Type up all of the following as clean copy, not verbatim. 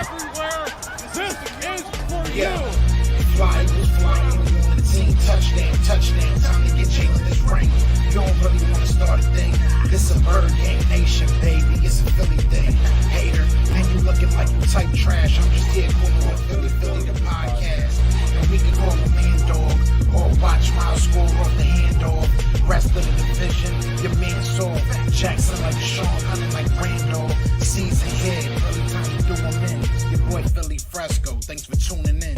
everywhere. This is for Yeah. you. Fly was flying on the team. Touchdown. Time to get Jalen this ring. You don't really want to start a thing. This a Bird Gang Nation, baby. It's a Philly thing. Hater, and you looking like you type trash. I'm just here cool on Philly the podcast. And we can call a man dog or watch Miles score off the handoff. Rest of the division, your man Saul Jackson like Sean, hunting like Randolph. Season here, really time to do them in. Your boy Philly Fresco. Thanks for tuning in.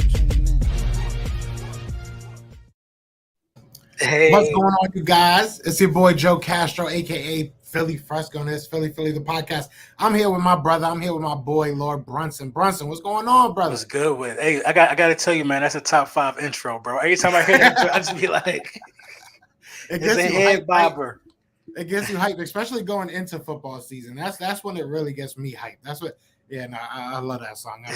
Hey, What's going on, you guys? It's your boy Joe Castro, aka Philly Fresco, and this Philly the podcast. I'm here with my brother. I'm here with my boy Lord Brunson. Brunson, what's going on, brother? what's good with? Hey, I got to tell you, man, that's a top 5 intro, bro. Every time I hear that, I just be like, it's a head bobber. It gets you hyped, especially going into football season. That's when it really gets me hyped. That's what. Yeah, no, I love that song.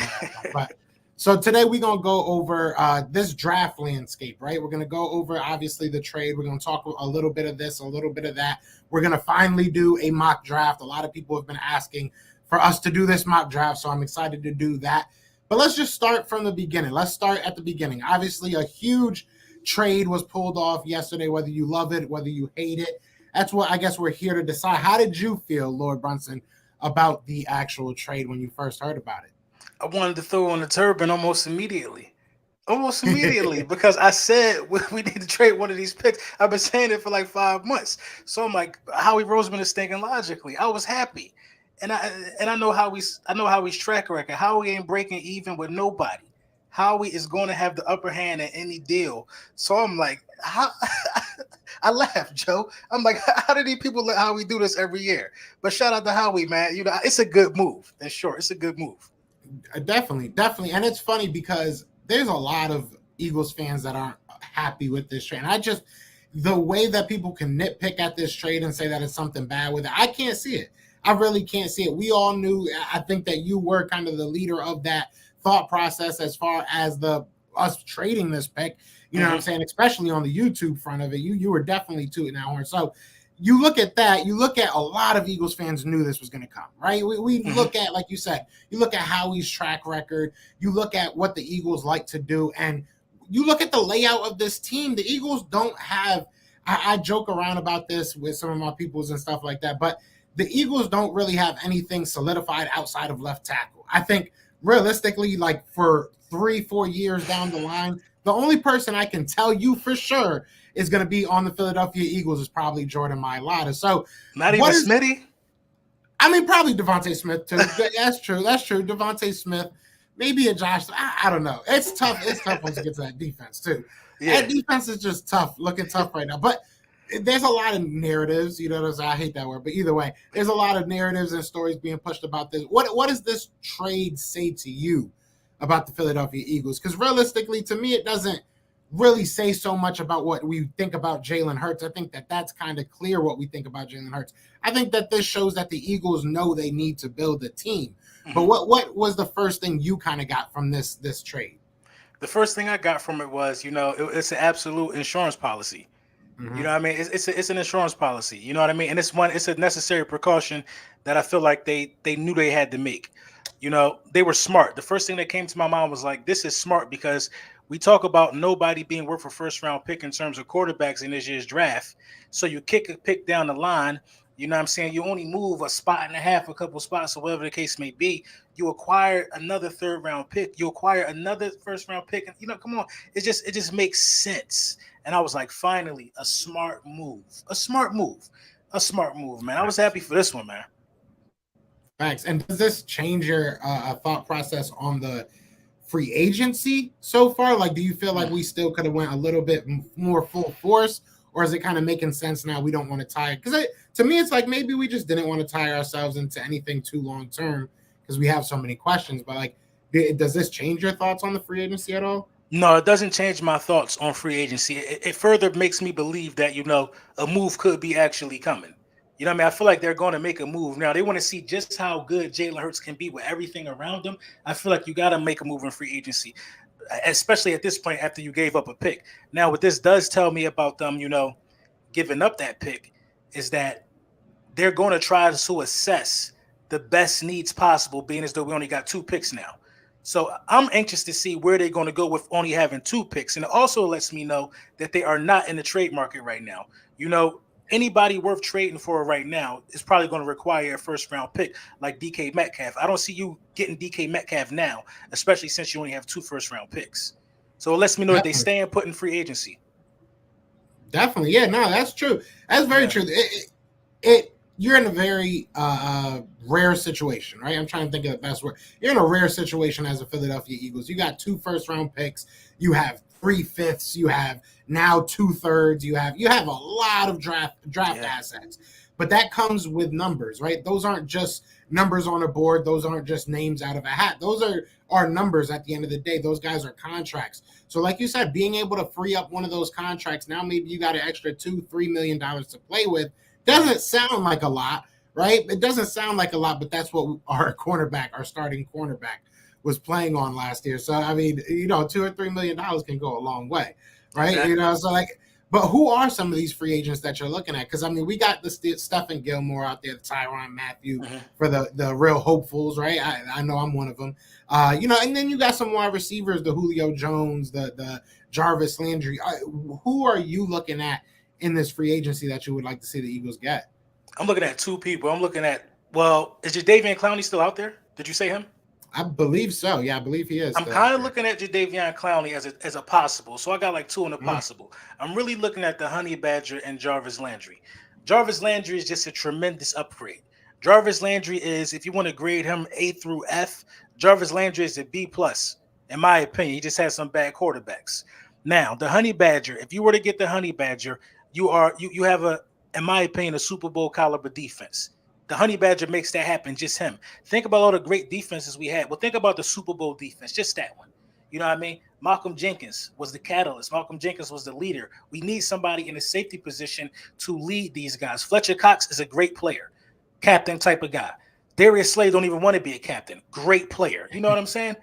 But so today we're gonna go over this draft landscape, right? We're gonna go over obviously the trade. We're gonna talk a little bit of this, a little bit of that. We're gonna finally do a mock draft. A lot of people have been asking for us to do this mock draft, so I'm excited to do that. But let's just start from the beginning. Let's start at the beginning. Obviously, a huge trade was pulled off yesterday, whether you love it, whether you hate it. That's what I guess we're here to decide. How did you feel, Lord Brunson, about the actual trade when you first heard about it? I wanted to throw on the turban almost immediately because I said we need to trade one of these picks. I've been saying it for like 5 months. So I'm like, Howie Roseman is thinking logically. I was happy. And I know Howie's track record. Howie ain't breaking even with nobody. Howie is going to have the upper hand in any deal. So I'm like, how I laughed, Joe. I'm like, how do these people let Howie do this every year? But shout out to Howie, man. You know, it's a good move. And sure, it's a good move. Definitely. And it's funny because there's a lot of Eagles fans that aren't happy with this trade. And the way that people can nitpick at this trade and say that it's something bad with it, I can't see it. I really can't see it. We all knew, I think that you were kind of the leader of that thought process as far as us trading this pick, you know what I'm saying? Especially on the YouTube front of it, you were definitely tooting that horn. So you look at that, you look at a lot of Eagles fans knew this was going to come, right? We look at, like you said, you look at Howie's track record, you look at what the Eagles like to do, and you look at the layout of this team. The Eagles don't have, I joke around about this with some of my peoples and stuff like that, but the Eagles don't really have anything solidified outside of left tackle. I think realistically, like for 3-4 years down the line, the only person I can tell you for sure is going to be on the Philadelphia Eagles is probably Jordan Mailata. So not even Smitty. I mean, probably Devontae Smith too. That's true. Devontae Smith, maybe a Josh. I don't know. It's tough. It's tough once you get to that defense too. Yeah. That defense is just tough, looking tough right now. But there's a lot of narratives. You know, I hate that word, but either way, there's a lot of narratives and stories being pushed about this. What does this trade say to you about the Philadelphia Eagles? Because realistically, to me, it doesn't really say so much about what we think about Jalen Hurts. I think that's kind of clear what we think about Jalen Hurts. I think that this shows that the Eagles know they need to build a team. But what was the first thing you kind of got from this trade? The first thing I got from it was, it's an absolute insurance policy. You know what I mean? It's an insurance policy. You know what I mean? And it's a necessary precaution that I feel like they knew they had to make. You know, they were smart. The first thing that came to my mind was like, this is smart because we talk about nobody being worth a first-round pick in terms of quarterbacks in this year's draft. So you kick a pick down the line. You know what I'm saying? You only move a spot and a half, a couple spots, or whatever the case may be. You acquire another third-round pick. You acquire another first-round pick. And, come on. It just makes sense. And I was like, finally, a smart move. A smart move, man. I was happy for this one, man. Thanks. And does this change your thought process on the free agency so far? Like, do you feel like we still could have went a little bit more full force, or is it kind of making sense now we don't want to tie it? Because to me, it's like maybe we just didn't want to tie ourselves into anything too long term because we have so many questions. But like, does this change your thoughts on the free agency at all? No, it doesn't change my thoughts on free agency. It further makes me believe that, a move could be actually coming. You know what I mean? I feel like they're going to make a move. Now, they want to see just how good Jalen Hurts can be with everything around him. I feel like you got to make a move in free agency, especially at this point after you gave up a pick. Now, what this does tell me about them, giving up that pick is that they're going to try to assess the best needs possible, being as though we only got 2 picks now. So I'm anxious to see where they're going to go with only having 2 picks. And it also lets me know that they are not in the trade market right now. You know, anybody worth trading for right now is probably going to require a first round pick like DK Metcalf. I don't see you getting DK Metcalf now, especially since you only have 2 first round picks. So it lets me know that they stay and put in free agency. Definitely. Yeah, no, that's true. That's very true. You're in a very rare situation, right? I'm trying to think of the best word. You're in a rare situation as a Philadelphia Eagles. You got 2 first round picks. You have 3/5. You have now 2/3. You have a lot of draft assets, but that comes with numbers, right? Those aren't just numbers on a board. Those aren't just names out of a hat. Those are numbers at the end of the day. Those guys are contracts. So like you said, being able to free up one of those contracts, now maybe you got an extra $2-3 million to play with. Doesn't sound like a lot, right? It doesn't sound like a lot, but that's what our starting cornerback, was playing on last year. So I mean, $2 or $3 million can go a long way, right? Exactly. So like, but who are some of these free agents that you're looking at? Because I mean, we got the Stephen Gilmore out there, the Tyrann Mathieu, for the real hopefuls, right? I know I'm one of them. And then you got some wide receivers, the Julio Jones, the Jarvis Landry. Who are you looking at in this free agency that you would like to see the Eagles get? I'm looking at 2 people. I'm looking at, is Jadeveon Clowney still out there? Did you say him? I believe so. Yeah, I believe he is. I'm kind of looking at Jadeveon Clowney as a possible. So I got like 2 in the possible. I'm really looking at the Honey Badger and Jarvis Landry. Jarvis Landry is just a tremendous upgrade. Jarvis Landry is, if you want to grade him A through F, Jarvis Landry is a B+, in my opinion. He just has some bad quarterbacks. Now, the Honey Badger, if you were to get the Honey Badger, you have in my opinion, a Super Bowl caliber defense. The Honey Badger makes that happen, just him. Think about all the great defenses we had. Well, think about the Super Bowl defense, just that one. You know what I mean? Malcolm Jenkins was the catalyst. Malcolm Jenkins was the leader. We need somebody in a safety position to lead these guys. Fletcher Cox is a great player, captain type of guy. Darius Slay don't even want to be a captain. Great player. You know what I'm saying?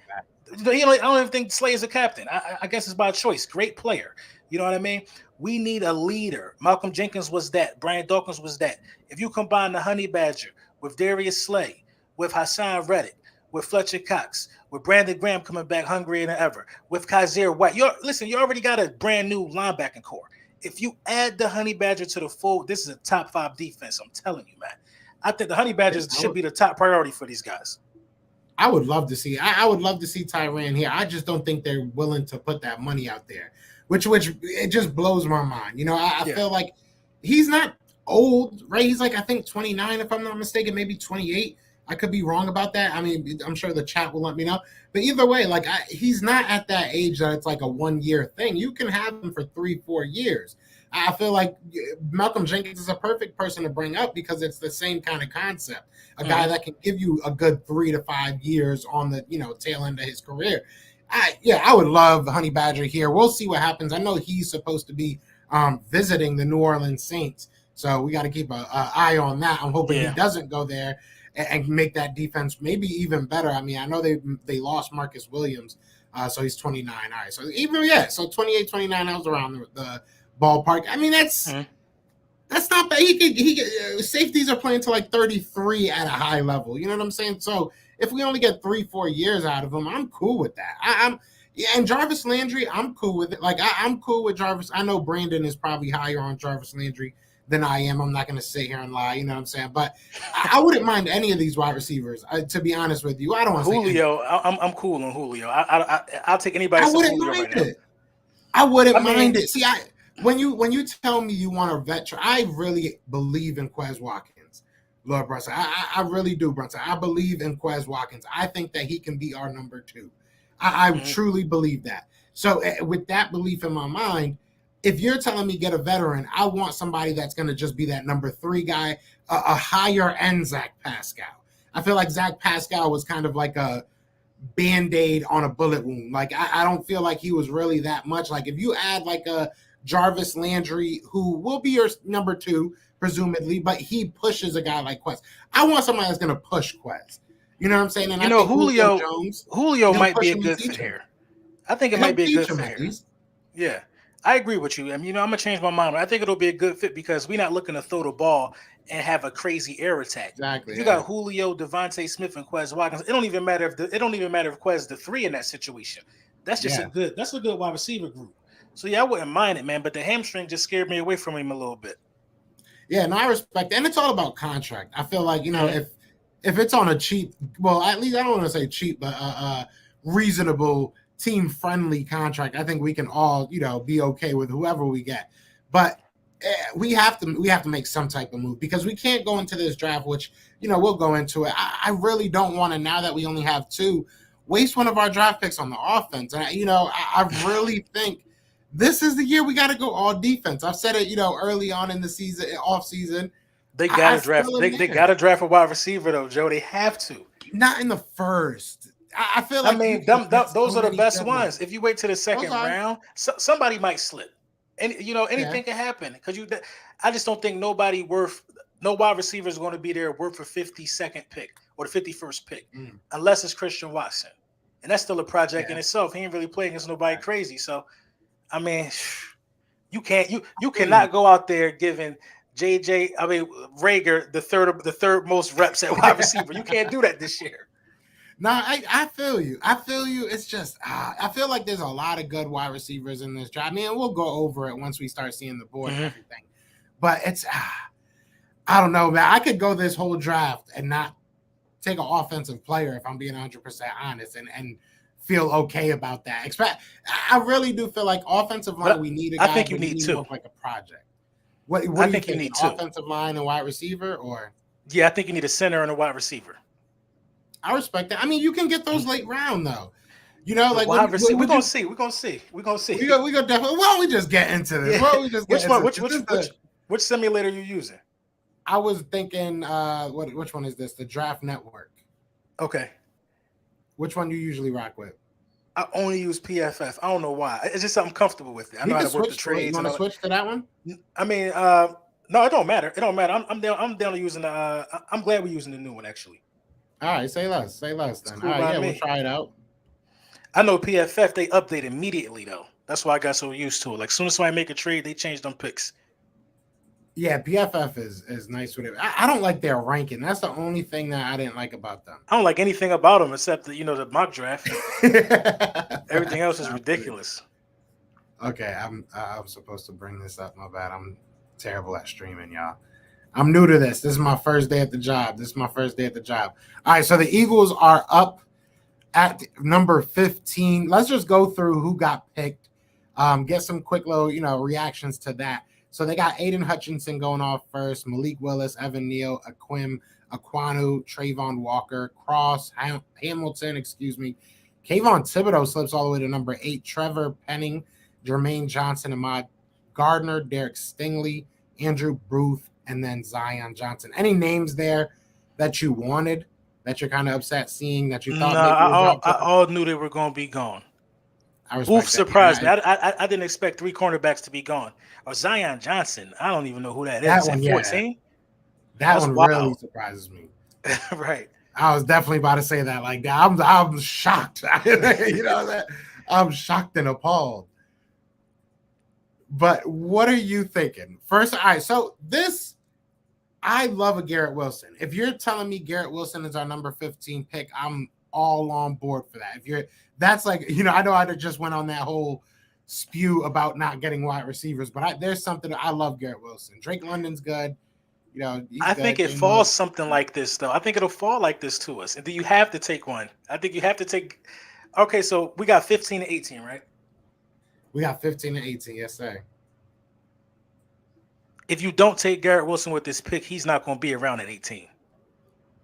I don't even think Slay is a captain. I guess it's by choice. Great player. You know what I mean? We need a leader. Malcolm Jenkins was that. Brian Dawkins was that. If you combine the Honey Badger with Darius Slay, with Hassan Reddick, with Fletcher Cox, with Brandon Graham coming back hungrier than ever, with Kaiser White, you already got a brand new linebacking core. If you add the Honey Badger to the fold, this is a top 5 defense. I'm telling you, man. I think the Honey Badgers should be the top priority for these guys. I would love to see. I would love to see Tyrann here. I just don't think they're willing to put that money out there, which it just blows my mind. I feel like he's not old, right? He's like, I think 29, if I'm not mistaken, maybe 28. I could be wrong about that. I mean, I'm sure the chat will let me know. But either way, like he's not at that age that it's like a 1-year thing. You can have him for 3-4 years. I feel like Malcolm Jenkins is a perfect person to bring up because it's the same kind of concept. A guy that can give you a good 3 to 5 years on the tail end of his career. I would love Honey Badger here. We'll see what happens. I know he's supposed to be visiting the New Orleans Saints, so we got to keep an eye on that. I'm hoping he doesn't go there and make that defense maybe even better. I mean, I know they lost Marcus Williams, so he's 29. All right, so 28, 29. I was around the ballpark. I mean, that's not bad. He could safeties are playing to like 33 at a high level. You know what I'm saying? So if we only get 3-4 years out of him, I'm cool with that. And Jarvis Landry, I'm cool with it. Like I'm cool with Jarvis. I know Brandon is probably higher on Jarvis Landry than I am. I'm not going to sit here and lie. You know what I'm saying? But I wouldn't mind any of these wide receivers. To be honest with you, I don't want to say Julio. I'm cool on Julio. I'll take anybody. I wouldn't mind it. I wouldn't mind it. See, when you tell me you want a veteran, I really believe in Quez Watkins, Lord Brunson. I really do, Brunson. I believe in Quez Watkins. I think that he can be our number 2. I truly believe that. So with that belief in my mind, if you're telling me get a veteran, I want somebody that's going to just be that number 3 guy, a higher end Zach Pascal. I feel like Zach Pascal was kind of like a Band-Aid on a bullet wound. Like I don't feel like he was really that much. Like if you add like a Jarvis Landry, who will be your number 2, presumably, but he pushes a guy like Quez. I want somebody that's going to push Quez. You know what I'm saying? And Julio might be a good fit here. I think it might be a good fit here. Yeah, I agree with you. I mean, I'm going to change my mind. I think it'll be a good fit because we're not looking to throw the ball and have a crazy air attack. Exactly. If you got Julio, Devontae Smith, and Quez Watkins, it don't even matter if Quez the 3 in that situation. That's just a good wide receiver group. So yeah, I wouldn't mind it, man. But the hamstring just scared me away from him a little bit. Yeah, and I respect it. And it's all about contract. I feel like, if it's on a cheap, well, at least I don't want to say cheap, but reasonable, team-friendly contract, I think we can all, be okay with whoever we get. But we have to make some type of move because we can't go into this draft, which, we'll go into it. I really don't want to, now that we only have 2, waste one of our draft picks on the offense. And, I really think this is the year we got to go all defense. I've said it, early on in the season, off season. They got to draft. They got to draft a wide receiver though, Joe. They have to. Not in the first. I feel like. I mean, those are the best ones. If you wait to the second round, somebody might slip. And anything can happen because I just don't think no wide receiver is going to be there worth a 52nd pick or the 51st pick unless it's Christian Watson, and that's still a project in itself. He ain't really playing against nobody crazy. So, I mean, you cannot go out there giving Rager the third most reps at wide receiver. You can't do that this year. No, I feel you. It's just I feel like there's a lot of good wide receivers in this draft. I mean, we'll go over it once we start seeing the board and everything. But it's I don't know, man. I could go this whole draft and not take an offensive player if I'm being 100% honest and feel okay about that. I really do feel like offensive line we need a guy. I think you need 2. Like a project. What I do think you need 2. Offensive line and wide receiver, or I think you need a center and a wide receiver. I respect that. I mean, you can get those late round though. We're gonna see. We're gonna see. We go definitely. Why don't we just get into this? Which simulator are you using? I was thinking, which one is this? The Draft Network. Okay. Which one do you usually rock with? I only use PFF. I don't know why. It's just something comfortable with it. I know how to work the trades. You want to switch to that one? I mean, no, it don't matter. It don't matter. I'm down to using the. I'm glad we're using the new one actually. All right, say less then. Cool, all right, we'll try it out. I know PFF, they update immediately though. That's why I got so used to it. Like, as soon as somebody make a trade, they change them picks. Yeah, PFF is nice with it. I don't like their ranking. That's the only thing that I didn't like about them. I don't like anything about them except the mock draft. Everything else is ridiculous. Okay, I'm supposed to bring this up. My bad. I'm terrible at streaming, y'all. I'm new to this. This is my first day at the job. All right, so the Eagles are up at number 15. Let's just go through who got picked. Get some quick little, reactions to that. So they got Aiden Hutchinson going off first, Malik Willis, Evan Neal, Aquanu, Trayvon Walker, Cross, Hamilton, Kayvon Thibodeau slips all the way to number 8, Trevor Penning, Jermaine Johnson, Ahmad Gardner, Derek Stingley, Andrew Booth, and then Zion Johnson. Any names there that you wanted, that you're kind of upset seeing, that you thought? No, I all knew they were going to be gone. Booth surprised me. I didn't expect 3 cornerbacks to be gone. Or Zion Johnson. I don't even know who that is. At 14? That one really surprises me. Right. I was definitely about to say that. Like that. I'm shocked. I'm shocked and appalled. But what are you thinking? First, all right, so I love a Garrett Wilson. If you're telling me Garrett Wilson is our number 15 pick, I'm all on board for that. That's like, I know I just went on that whole spew about not getting wide receivers, but there's something. I love Garrett Wilson. Drake London's good. I think it falls something like this, though. I think it'll fall like this to us. And do you have to take one? I think you have to take. Okay, so we got 15 to 18, right? We got 15 to 18, yes, sir. If you don't take Garrett Wilson with this pick, he's not going to be around at 18.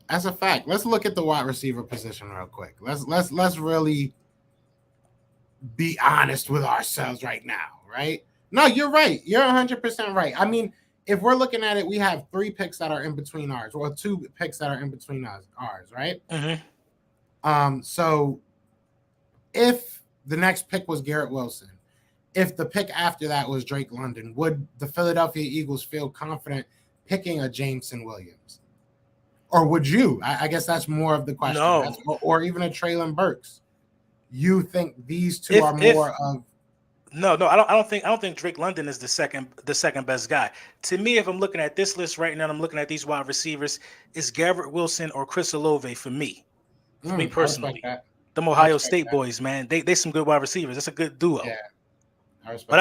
That's a fact. Let's look at the wide receiver position real quick. Let's really be honest with ourselves right now, right? No, you're right. You're 100% right. I mean, if we're looking at it, we have 3 picks that are in between ours, or 2 picks that are in between ours, right? Mm-hmm. So if the next pick was Garrett Wilson, if the pick after that was Drake London, would the Philadelphia Eagles feel confident picking a Jameson Williams? Or would you? I guess that's more of the question. No. Or even a Traylon Burks. You think these two are more of... No, I don't think Drake London is the second best guy. To me, if I'm looking at this list right now, and I'm looking at these wide receivers, it's Garrett Wilson or Chris Olave for me. For me I respect personally. that. Them I Ohio respect State that. boys, man. They some good wide receivers. That's a good duo. Yeah, I But respect that.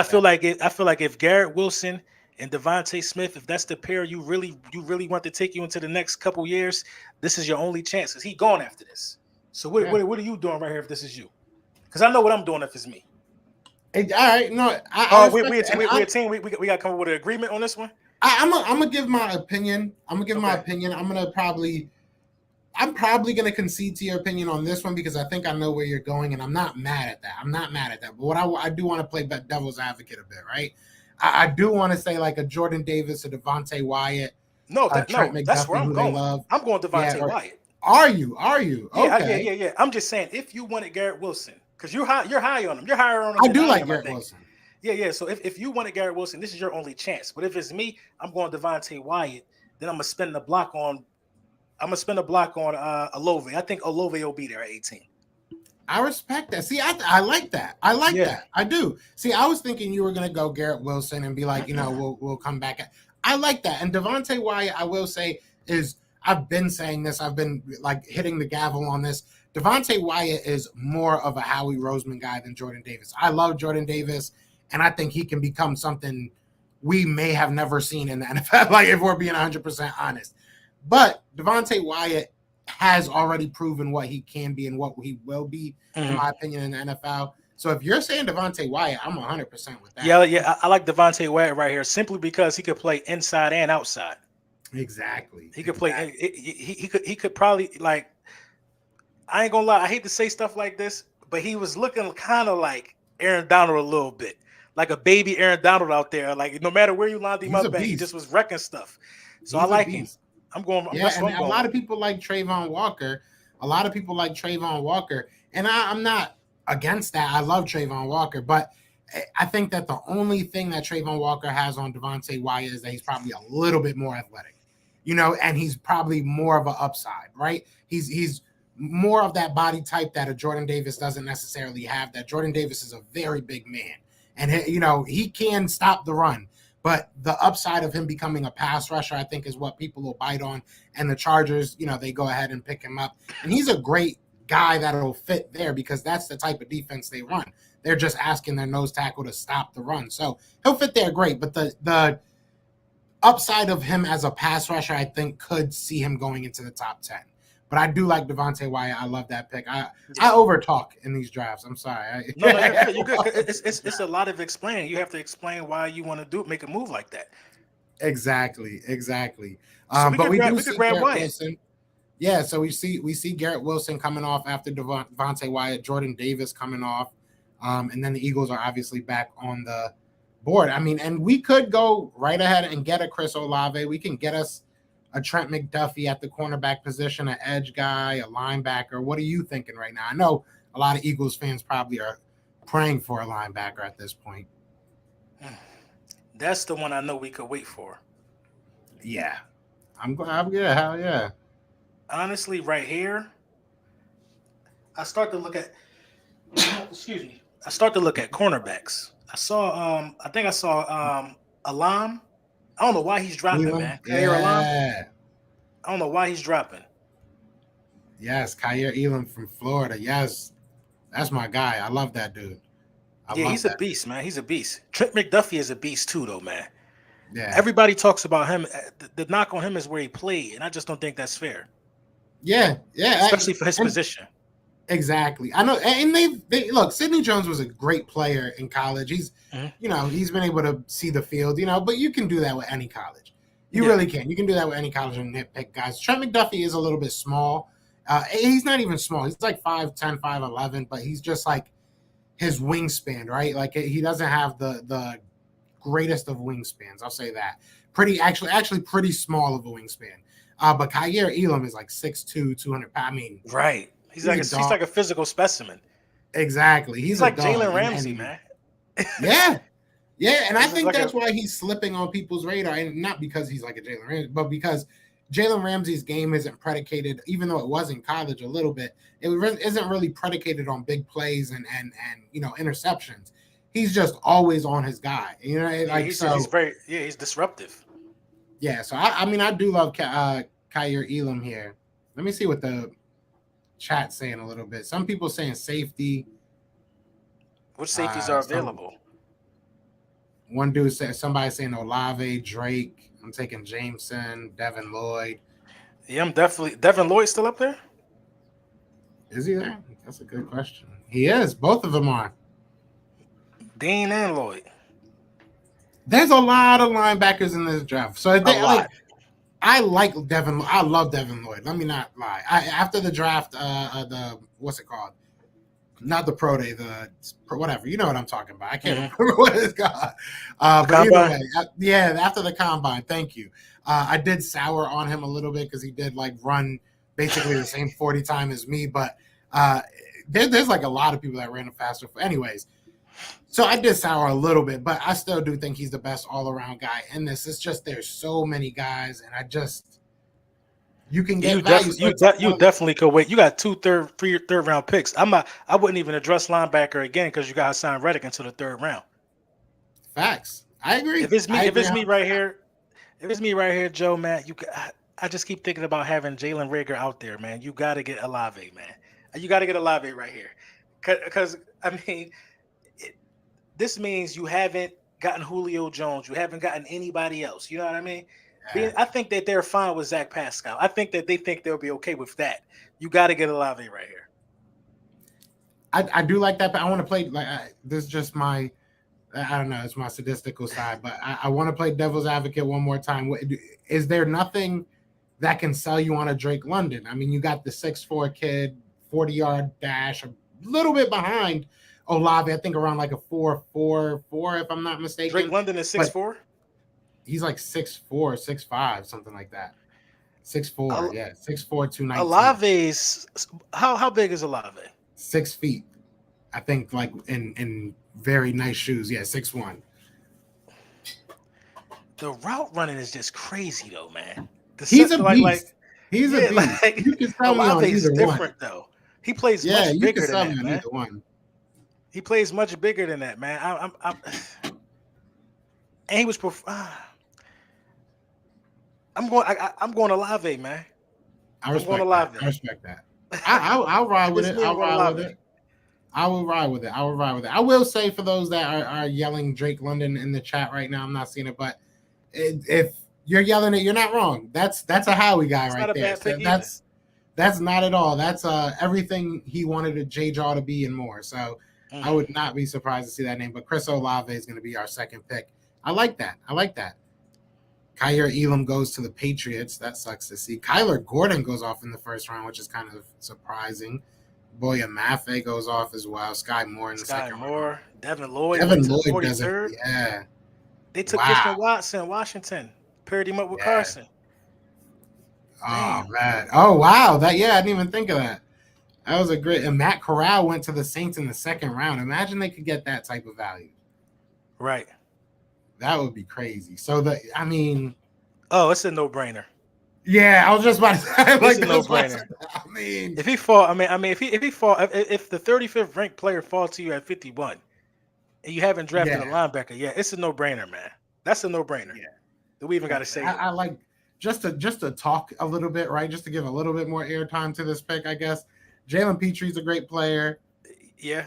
I feel like if Garrett Wilson and Devontae Smith, if that's the pair you really want to take you into the next couple years, this is your only chance. Cause he gone after this. So Yeah. what are you doing right here if this is you? Because I know what I'm doing if it's me. All right, no, I Oh, respect it. we a team. We got to come up with an agreement on this one. I'm gonna give my opinion. I'm probably gonna concede to your opinion on this one because I think I know where you're going, and I'm not mad at that. But what I do want to play devil's advocate a bit, right? I do want to say like a Jordan Davis, a Devontae Wyatt, Trent That's where McDuffie, I'm who going. they love. I'm going Devontae Yeah, Wyatt. Are you? Yeah, Okay. yeah. I'm just saying if you wanted Garrett Wilson, because you're high on him. You're higher on him. I than do like am, Garrett think. Wilson. Yeah. So if you wanted Garrett Wilson, this is your only chance. But if it's me, I'm going Devontae Wyatt. Then I'm gonna spend the block on. Olave. I think Olave will be there at 18. I respect that. See, I like that. I like that. I do. See, I was thinking you were gonna go Garrett Wilson and be like, we'll come back. I like that. And Devontae Wyatt, I will say, is I've been saying this. I've been like hitting the gavel on this. Devontae Wyatt is more of a Howie Roseman guy than Jordan Davis. I love Jordan Davis, and I think he can become something we may have never seen in the NFL. Like if we're being 100% honest. But Devontae Wyatt has already proven what he can be and what he will be, in my opinion, in the NFL. So if you're saying Devontae Wyatt, I'm 100% with that. Yeah. I like Devontae Wyatt right here simply because he could play inside and outside. Exactly. He could play. He could probably like. I ain't gonna lie. I hate to say stuff like this, but he was looking kind of like Aaron Donald a little bit, like a baby Aaron Donald out there. Like no matter where you lined him up at, he just was wrecking stuff. So I like him. I'm going. Yeah, and a lot of people like Trayvon Walker. And I'm not against that. I love Trayvon Walker, but I think that the only thing that Trayvon Walker has on Devontae Wyatt is that he's probably a little bit more athletic, and he's probably more of an upside, right? He's more of that body type that a Jordan Davis doesn't necessarily have. That Jordan Davis is a very big man, and he can stop the run. But the upside of him becoming a pass rusher, I think, is what people will bite on. And the Chargers, they go ahead and pick him up. And he's a great guy that'll fit there because that's the type of defense they run. They're just asking their nose tackle to stop the run. So he'll fit there great. But the upside of him as a pass rusher, I think, could see him going into the top 10. But I do like Devontae Wyatt. I love that pick. I overtalk in these drafts. I'm sorry. No, you're good. It's a lot of explaining. You have to explain why you want to make a move like that. Exactly. So but we grab see Garrett Wyatt. Wilson. Yeah, so we see Garrett Wilson coming off after Devontae Wyatt, Jordan Davis coming off, and then the Eagles are obviously back on the board. I mean, and we could go right ahead and get a Chris Olave. We can get us a Trent McDuffie at the cornerback position, an edge guy, a linebacker. What are you thinking right now? I know a lot of Eagles fans probably are praying for a linebacker at this point. That's the one I know we could wait for. Yeah. I'm yeah, hell yeah. Honestly, right here, I start to look at cornerbacks. I saw Alam. I don't know why he's dropping, man. Yeah. I don't know why he's dropping. Yes, Kaiir Elam from Florida. Yes. That's my guy. I love that dude. He's a beast, man. He's a beast. Trent McDuffie is a beast too, though, man. Yeah. Everybody talks about him. The knock on him is where he played, and I just don't think that's fair. Yeah. Especially for his position. Exactly. I know. And they look, Sidney Jones was a great player in college. He's, he's been able to see the field, but you can do that with any college. You really can. You can do that with any college and nitpick guys. Trent McDuffie is a little bit small. He's not even small. He's like 5'10", 5'11", but he's just like his wingspan, right? Like he doesn't have the greatest of wingspans. I'll say that. Actually pretty small of a wingspan. But Kaiir Elam is like 6'2", 200 pounds. I mean, right. He's like a physical specimen. Exactly. He's like Jalen Ramsey, man. Yeah. And I think that's why he's slipping on people's radar. And not because he's like a Jalen Ramsey, but because Jalen Ramsey's game isn't predicated, even though it was in college a little bit, it isn't really predicated on big plays and interceptions. he's just always on his guy. You know, like he's disruptive. Yeah, so I mean, I do love Kyer Elam here. Let me see what the chat's saying a little bit. Some people saying safety. Which safeties are available? One dude said, somebody saying Olave, Drake. I'm taking Jameson, Devin Lloyd. Yeah, I'm definitely. Devin Lloyd still up there? Is he there? That's a good question. He is. Both of them are. Dean and Lloyd. There's a lot of linebackers in this draft. So I like Devin. I love Devin Lloyd. Let me not lie. After the draft, what's it called? Not the pro day, whatever. You know what I'm talking about. I can't remember what it's called. But either way, yeah, after the combine. Thank you. I did sour on him a little bit because he did like run basically the same 40 time as me. But there's like a lot of people that ran faster. Anyways, so I did sour a little bit, but I still do think he's the best all-around guy in this. It's just there's so many guys, and you can get value. You definitely could wait. You got 2 third round picks. I wouldn't even address linebacker again because you got Hassan Reddick into the 3rd round. Facts. I agree. If it's me right here, Joe, man, I just keep thinking about having Jalen Reagor out there, man. You got to get Olave, man. You got to get Olave right here, because I mean, this means you haven't gotten Julio Jones. You haven't gotten anybody else. You know what I mean? Yeah. I think that they're fine with Zach Pascal. I think that they think they'll be okay with that. You got to get Olave right here. I do like that, but I want to play this is just my, I don't know, it's my sadistical side, but I want to play devil's advocate one more time. Is there nothing that can sell you on a Drake London? I mean, you got the 6'4" kid, 40-yard dash, a little bit behind Olave, I think around like a 4.44, if I'm not mistaken. Drake London is 6'4"? He's like 6'4", 6'5", something like that. 6'4", yeah, 6'4", 219. Olave's how big is Olave? 6 feet, I think, like in very nice shoes. Yeah, 6'1". The route running is just crazy though, man. He's a beast. He's a beast. Like, you can tell me on either different one. though. He plays much bigger than that, man. Either one. He plays much bigger than that, man. And he was. I'm going Olave, man. I respect that. I'll ride with it. I will ride with it. I will say for those that are yelling Drake London in the chat right now, I'm not seeing it, but if you're yelling it, you're not wrong. That's a Howie guy right there. So that's not at all. That's everything he wanted a J Jaw to be and more. So I would not be surprised to see that name. But Chris Olave is going to be our 2nd pick. I like that. Kyer Elam goes to the Patriots. That sucks to see. Kyler Gordon goes off in the 1st round, which is kind of surprising. Boya Mafe goes off as well. Sky Moore in the 2nd round. Devin Lloyd does it. Yeah. They took Christian Watson, Washington, paired him up with Carson. Oh, man. Oh, wow. I didn't even think of that. That was a great. And Matt Corral went to the Saints in the 2nd round. Imagine they could get that type of value. Right. That would be crazy. So it's a no-brainer. Yeah, I was just about to say, it's a no-brainer. I mean, if the 35th ranked player falls to you at 51, and you haven't drafted a linebacker, it's a no-brainer, man. That's a no-brainer. Yeah, that we even got to say. I like just to talk a little bit, right? Just to give a little bit more airtime to this pick, I guess. Jalen Petre's a great player. Yeah,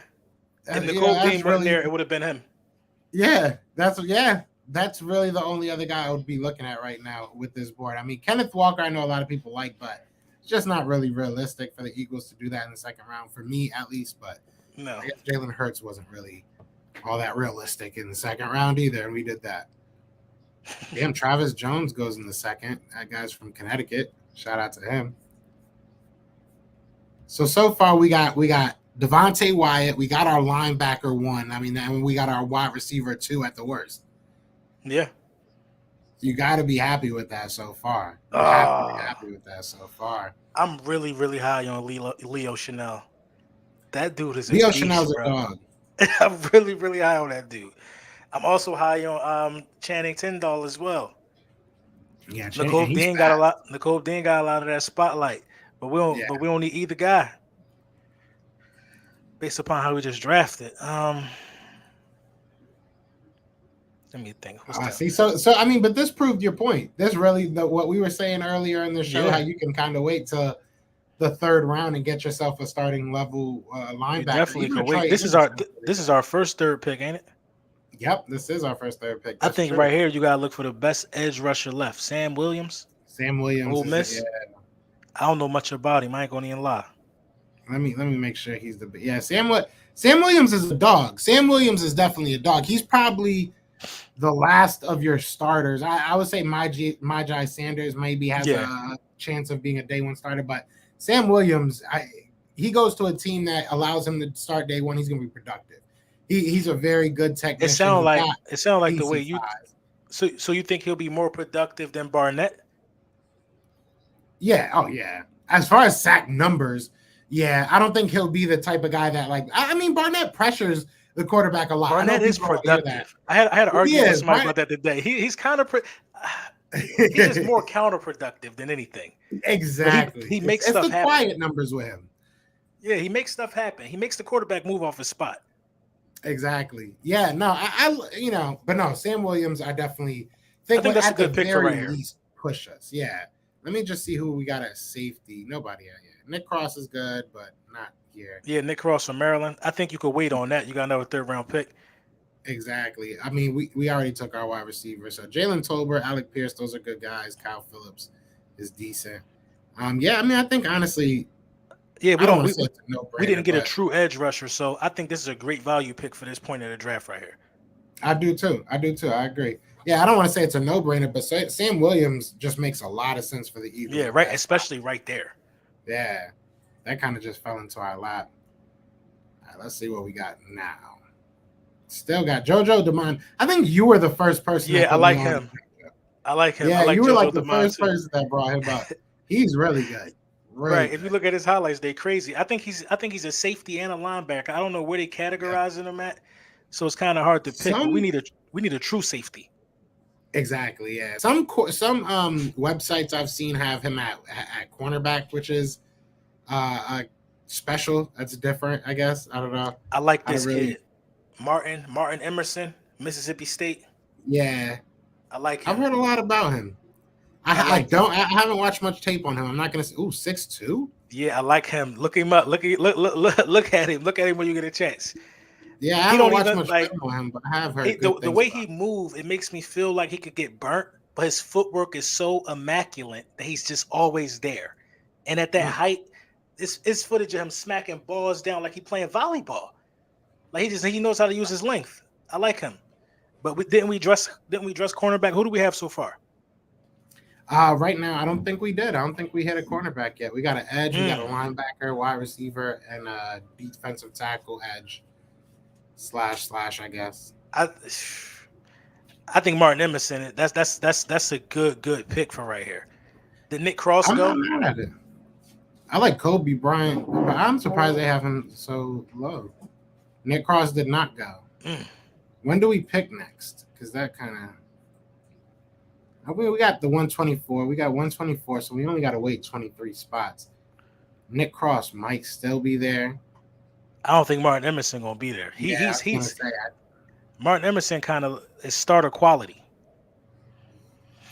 and Nicole Dean running there, it would have been him. Yeah, that's really the only other guy I would be looking at right now with this board. I mean, Kenneth Walker, I know a lot of people like, but it's just not really realistic for the Eagles to do that in the 2nd round, for me at least. But no, I guess Jalen Hurts wasn't really all that realistic in the 2nd round either, and we did that. Damn, Travis Jones goes in the 2nd. That guy's from Connecticut. Shout out to him. So far we got Devontae Wyatt. We got our linebacker 1. I mean, and we got our wide receiver 2 at the worst. Yeah. You got to be happy with that so far. Happy with that so far. I'm really, really high on Leo Chanel. That dude is Leo Chanel's a dog. I'm really, really high on that dude. I'm also high on Channing Tindall as well. Yeah, Nicole Dean got a lot of that spotlight, but we don't need either guy. Based upon how we just drafted. Let me think. What's that? See, so I mean, but this proved your point. This really what we were saying earlier in the show, how you can kind of wait to the third round and get yourself a starting level linebacker. You definitely Even could wait. Troy This is our first third pick, ain't it? Yep, this is our first third pick. I That's think true. right here you gotta look for the best edge rusher left. Sam Williams. Sam Williams. Ole Miss. I don't know much about him. I ain't gonna even lie. Let me make sure he's Sam Williams is a dog. Sam Williams is definitely a dog. He's probably the last of your starters. I would say Myjai Sanders maybe has a chance of being a day one starter, but Sam Williams, he goes to a team that allows him to start day one. He's going to be productive. He's a very good technician. It sounds like the way you. So you think he'll be more productive than Barnett? Yeah. Oh yeah. As far as sack numbers, yeah, I don't think he'll be the type of guy that I mean, Barnett pressures the quarterback a lot. Barnett is productive. I had an argument with somebody about that today. He's kind of he is more counterproductive than anything. Exactly. He makes stuff happen. It's the quiet numbers with him. Yeah, he makes stuff happen. He makes the quarterback move off his spot. Exactly. Yeah. No, but no, Sam Williams, I definitely think that's a good pick for right here. Push us. Yeah. Let me just see who we got at safety. Nobody out here. Nick Cross is good, but not here. Yeah, Nick Cross from Maryland. I think you could wait on that. You got another third round pick. Exactly. I mean, we already took our wide receiver. So Jalen Tolbert, Alec Pierce, those are good guys. Kyle Phillips is decent. Yeah, I mean, I think honestly, we didn't get a true edge rusher, so I think this is a great value pick for this point of the draft right here. I do too. I agree. Yeah, I don't want to say it's a no-brainer, but Sam Williams just makes a lot of sense for the Eagles. Yeah, right, especially right there. Yeah, that kind of just fell into our lap. All right, let's see what we got now. Still got JoJo Demond. I think you were the first person. Yeah, I like him. Yeah, you were like the first person that brought him up. He's really good. Right. If you look at his highlights, they're crazy. I think he's a safety and a linebacker. I don't know where they categorizing him at, so it's kind of hard to pick. But we need a true safety. Exactly. Yeah. Some websites I've seen have him at cornerback, which is special. That's different, I guess. I don't know. I like this kid, Martin Emerson, Mississippi State. Yeah, I like him. I've heard a lot about him. I haven't watched much tape on him. I'm not gonna say 6'2". Yeah, I like him. Look him up. Look at him. Look at him when you get a chance. Yeah, I don't watch much tape on him, but I have heard the way he moves, it makes me feel like he could get burnt, but his footwork is so immaculate that he's just always there. And at that height, it's footage of him smacking balls down like he's playing volleyball. Like he knows how to use his length. I like him. But didn't we dress cornerback? Who do we have so far? Right now, I don't think we did. I don't think we hit a cornerback yet. We got an edge, we got a linebacker, wide receiver, and a defensive tackle edge / I guess. I think Martin Emerson. That's a good pick for right here. Did Nick Cross go? I'm not mad at it. I like Kobe Bryant, but I'm surprised they have him so low. Nick Cross did not go. When do we pick next? Because that kind of. We got the 124. We got 124, so we only got to wait 23 spots. Nick Cross might still be there. I don't think Martin Emerson gonna be there. Martin Emerson kind of is starter quality.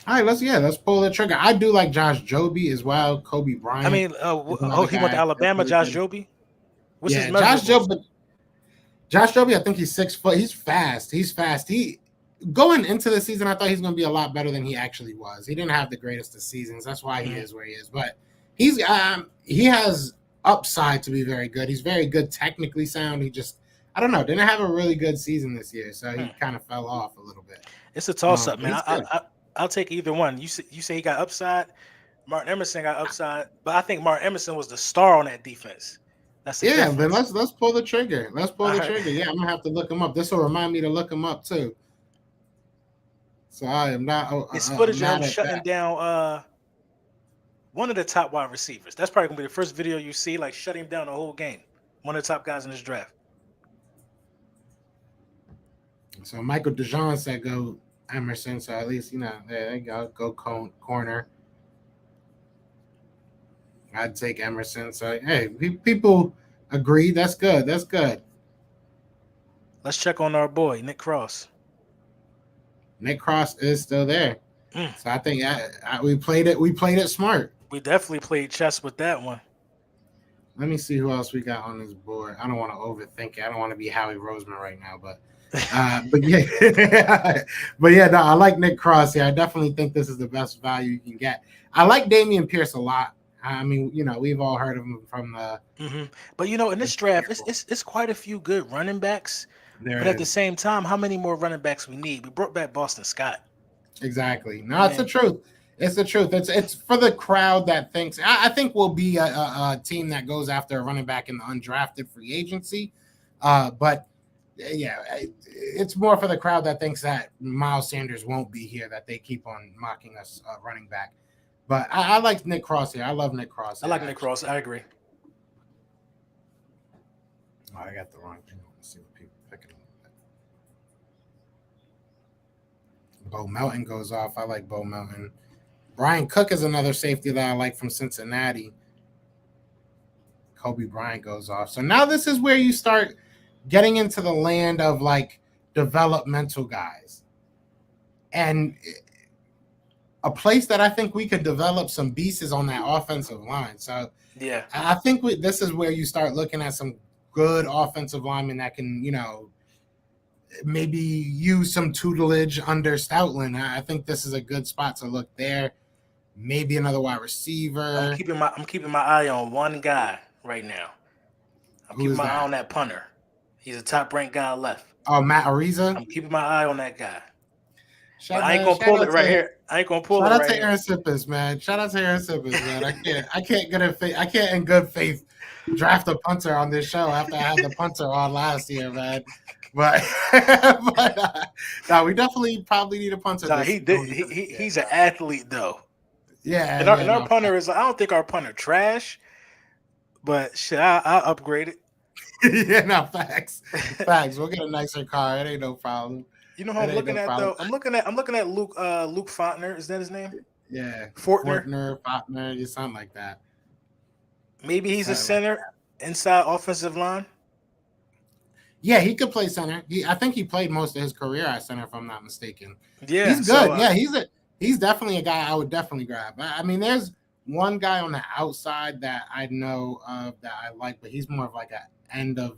All right, let's pull the trigger. I do like Josh Joby as well. Kobe Bryant. I mean, he went to Alabama. Josh Joby. What's his Josh Joby. I think he's 6 foot. He's fast. Going into the season, I thought he's going to be a lot better than he actually was. He didn't have the greatest of seasons. That's why he is where he is. But he has upside to be very good. He's very good, technically sound. He just, I don't know, didn't have a really good season this year, so he kind of fell off a little bit. It's a toss-up, man. I'll take either one. You say he got upside. Martin Emerson got upside, but I think Martin Emerson was the star on that defense. That's then let's pull the trigger. Let's pull the trigger. Yeah, I'm gonna have to look him up. This will remind me to look him up too. So I am not. It's footage of him shutting down one of the top wide receivers. That's probably gonna be the first video you see, like shutting down the whole game. One of the top guys in this draft. So Michael DeJean said go Emerson. So at least there you go corner. I'd take Emerson. So hey, people agree. That's good. Let's check on our boy Nick Cross. Nick Cross is still there. Mm. So I think we played it. We played it smart. We definitely played chess with that one. Let me see who else we got on this board. I don't want to overthink it. I don't want to be Howie Roseman right now, but yeah, but yeah, no, I like Nick Cross. Yeah, I definitely think this is the best value you can get. I like Damian Pierce a lot. I mean, we've all heard of him from the. But in this draft, it's quite a few good running backs. There But at the is same time, how many more running backs we need? We brought back Boston Scott. exactly. No, it's the truth. It's the truth. It's for the crowd that thinks. I think we'll be a team that goes after a running back in the undrafted free agency. But yeah, it's more for the crowd that thinks that Miles Sanders won't be here, that they keep on mocking us running back. But I like Nick Cross here. I love Nick Cross. I like Nick Cross. I agree. Oh, I got the wrong thing. Let's see what people are picking up. Bo Melton goes off. I like Bo Melton. Brian Cook is another safety that I like from Cincinnati. Kobe Bryant goes off. So now this is where you start getting into the land of like developmental guys. And a place that I think we could develop some beasts is on that offensive line. So yeah, I think this is where you start looking at some good offensive linemen that can, maybe use some tutelage under Stoutland. I think this is a good spot to look there. Maybe another wide receiver. I'm keeping my eye on one guy right now. I'm keeping my eye on that punter. He's a top ranked guy left. Oh, Matt Ariza. I'm keeping my eye on that guy. I ain't gonna pull it right here. I ain't gonna pull it right here. Shout out to Aaron Sippers, man. Shout out to Aaron Sippers, man. I can't in good faith draft a punter on this show after I had the punter on last year, man. But no, we definitely probably need a punter. No, he's an athlete though. Yeah, and our punter is. I don't think our punter trash, but shit, I'll upgrade it. Yeah, no, facts. We'll get a nicer car. It ain't no problem. You know who I'm looking at though? I'm looking at Luke Fontner. Is that his name? Yeah, Fortner, you sound like that. Maybe he's a center inside offensive line. Yeah, he could play center. I think he played most of his career at center, if I'm not mistaken. Yeah, he's good. He's definitely a guy I would definitely grab. I mean, there's one guy on the outside that I know of that I like, but he's more of like an end of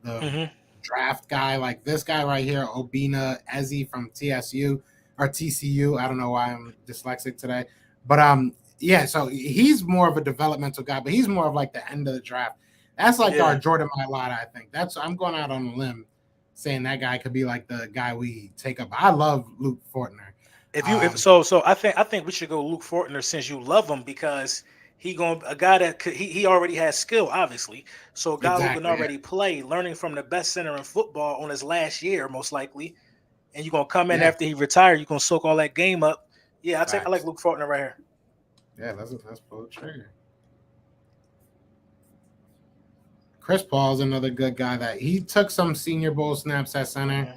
the draft guy. Like this guy right here, Obina Eze from TSU or TCU. I don't know why I'm dyslexic today, but yeah. So he's more of a developmental guy, but he's more of like the end of the draft. That's like our Jordan Mailata, I think. I'm going out on a limb saying that guy could be like the guy we take up. I love Luke Fortner. So I think we should go Luke Fortner since you love him because a guy that he already has skill, obviously. So a guy who can already play, learning from the best center in football on his last year, most likely. And you're gonna come in after he retired, you're gonna soak all that game up. Yeah, I like Luke Fortner right here. Yeah, that's pull trigger. Chris Paul's another good guy that he took some Senior Bowl snaps at center.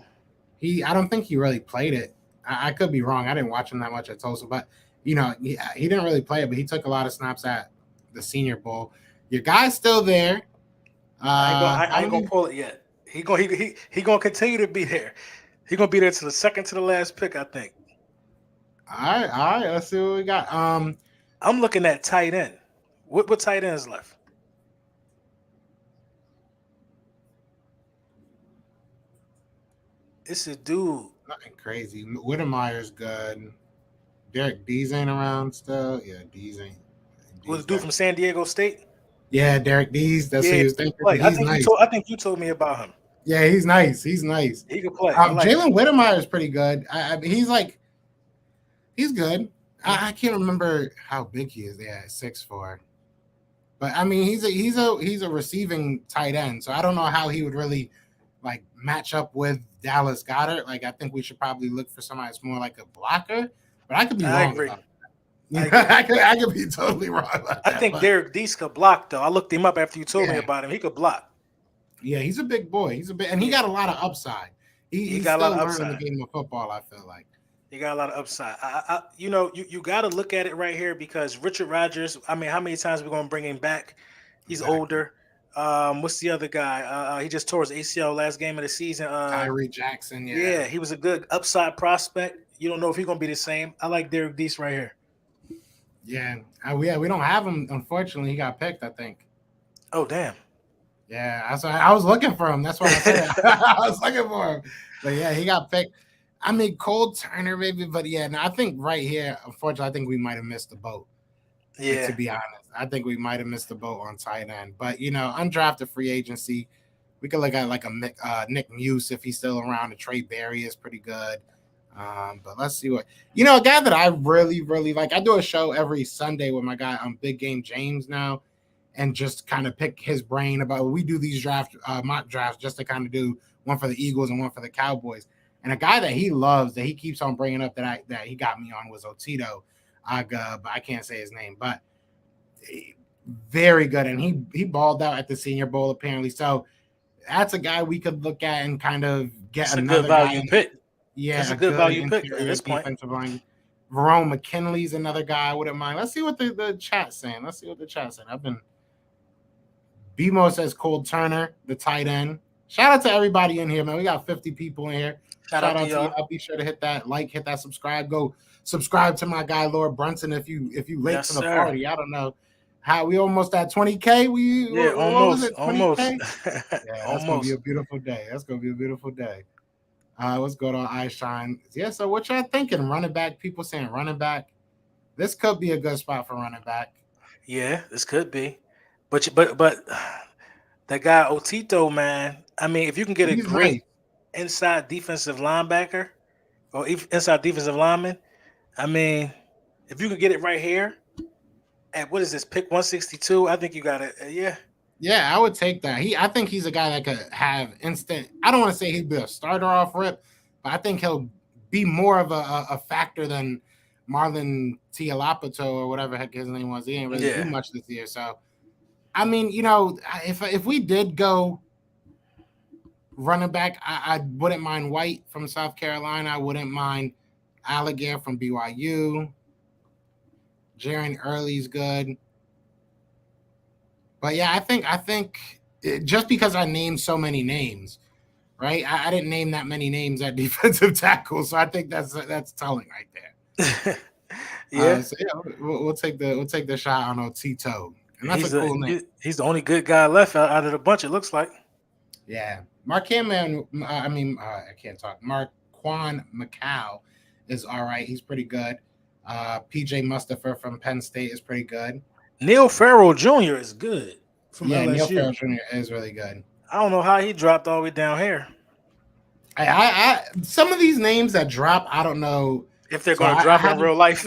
I don't think he really played it. I could be wrong. I didn't watch him that much at Tulsa, but he didn't really play it, but he took a lot of snaps at the Senior Bowl. Your guy's still there. I ain't gonna pull it yet. He gonna continue to be there. He gonna be there to the second to the last pick, I think. All right. Let's see what we got. I'm looking at tight end. What tight ends left? It's a dude. Nothing crazy. Whittemeyer's good. Derek Dees ain't around still. Yeah, Dees ain't. Was the dude from San Diego State? Yeah, Derek Dees. That's who he was thinking. I think you told me about him. Yeah, he's nice. He can play. Jalen Whittemyer is pretty good. He's good. I can't remember how big he is. Yeah, 6'4". But I mean, he's a receiving tight end. So I don't know how he would really like match up with Dallas Goedert. Like I think we should probably look for somebody that's more like a blocker. But I could be wrong. Agree. I could be totally wrong about that. I think Derek Dees could block though. I looked him up after you told me about him. He could block. Yeah, he's a big boy. He got a lot of upside. He's got a lot of upside in the game of football. I feel like he got a lot of upside. You got to look at it right here because Richard Rodgers. I mean, how many times are we gonna bring him back? He's older. What's the other guy? He just tore his ACL last game of the season. Tyree Jackson. Yeah, he was a good upside prospect. You don't know if he's gonna be the same. I like Derek Deese right here. Yeah, we don't have him. Unfortunately, he got picked, I think. Oh damn. Yeah, I was looking for him. That's why I said I was looking for him. But yeah, he got picked. I mean, Cole Turner, maybe, but yeah, no, I think right here, unfortunately, I think we might have missed the boat. Yeah. To be honest, I think we might have missed the boat on tight end. But undrafted free agency, we could look at like a Nick Muse if he's still around. A Trey Berry is pretty good. But let's see what a guy that I really, really like. I do a show every Sunday with my guy on Big Game James now, and just kind of pick his brain about. We do these mock drafts just to kind of do one for the Eagles and one for the Cowboys. And a guy that he loves that he keeps on bringing up that he got me on was Otito Aga, but I can't say his name. But very good, and he balled out at the Senior Bowl apparently. So that's a guy we could look at and kind of get another good value pick. Yeah, that's a good value pick at this point. Line. Verone McKinley's another guy I wouldn't mind. Let's see what the chat's saying. BMO says Cole Turner, the tight end. Shout out to everybody in here, man. We got 50 people in here. Shout out to y'all. I'll be sure to hit that like, hit that subscribe. Go subscribe to my guy Lord Brunson if you late to the party. I don't know how we almost at 20K. Almost. Yeah, that's gonna be a beautiful day. Let's go to iShine. Yeah, so what y'all thinking? Running back, people saying running back. This could be a good spot for running back. Yeah, this could be. But that guy Otito, man. I mean, if you can get a great inside defensive linebacker or inside defensive lineman, I mean, if you can get it right here at what is this, pick 162, I think you got it. Yeah, I would take that. I think he's a guy that could have instant. I don't want to say he'd be a starter off rip, but I think he'll be more of a factor than Marlon Tialapato or whatever heck his name was. He ain't really do much this year. So, I mean, if we did go running back, I wouldn't mind White from South Carolina. I wouldn't mind Alligator from BYU. Jaron Early's good. But yeah, I think just because I named so many names, right? I didn't name that many names at defensive tackle, so I think that's telling right there. We'll take the shot on Otito, and that's a cool name. He's the only good guy left out of the bunch. It looks like. Yeah, Marquand Macau is all right. He's pretty good. PJ Mustafa from Penn State is pretty good. Neil Farrell Jr. is good from LSU. Neil Farrell Jr. is really good. I don't know how he dropped all the way down here. I some of these names that drop, I don't know if they're going to drop in real life.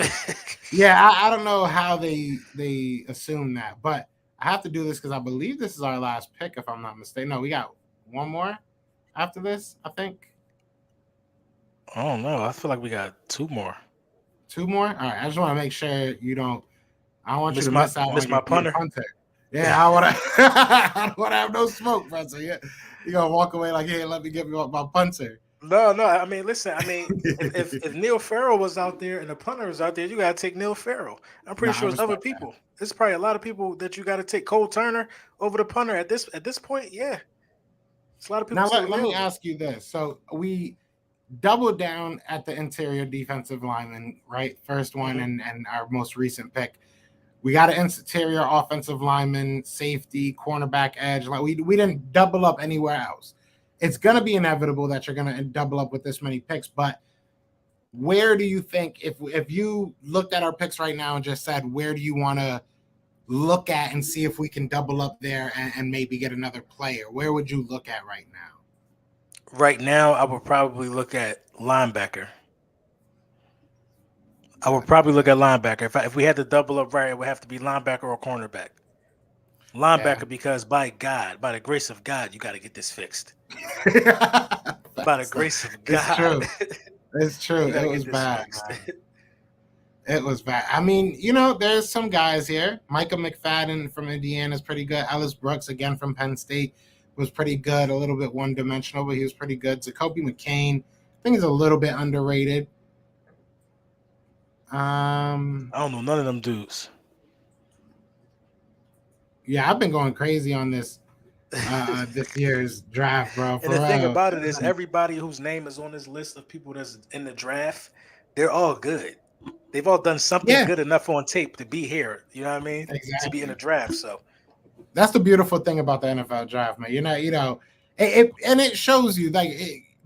I don't know how they assume that, but I have to do this because I believe this is our last pick, if I'm not mistaken. No, we got one more after this, I think. I don't know. I feel like we got two more. Two more? All right. I just want to make sure you don't. I want you to miss my punter. Yeah, I don't want to have no smoke, Brunson. Yeah, you're gonna walk away like, hey, let me give you my punter. No. I mean, listen. I mean, if Neil Farrell was out there and the punter was out there, you gotta take Neil Farrell. I'm pretty sure it's other people. There's probably a lot of people that you got to take Cole Turner over the punter at this point. Yeah, it's a lot of people. Now let me ask you this: so we doubled down at the interior defensive lineman, right? First one and our most recent pick. We got an interior offensive lineman, safety, cornerback, edge. Like we didn't double up anywhere else. It's gonna be inevitable that you're gonna double up with this many picks. But where do you think, if you looked at our picks right now and just said, where do you want to look at and see if we can double up there and maybe get another player? Where would you look at right now? Right now, I would probably look at linebacker. If we had to double up right, it would have to be linebacker or cornerback. Linebacker, because by the grace of God, you got to get this fixed. By the grace of God. It's true. It was bad. It was bad. I mean, there's some guys here. Micah McFadden from Indiana is pretty good. Ellis Brooks, again, from Penn State, was pretty good. A little bit one-dimensional, but he was pretty good. Zacoby McCain, I think he's a little bit underrated. I don't know none of them dudes. Yeah, I've been going crazy on this this year's draft, bro. And the thing about it is, everybody whose name is on this list of people that's in the draft, they're all good. They've all done something Yeah, good enough on tape to be here. You know what I mean? To be in exactly. a draft. So That's the beautiful thing about the NFL draft, man. You're not, and it shows you like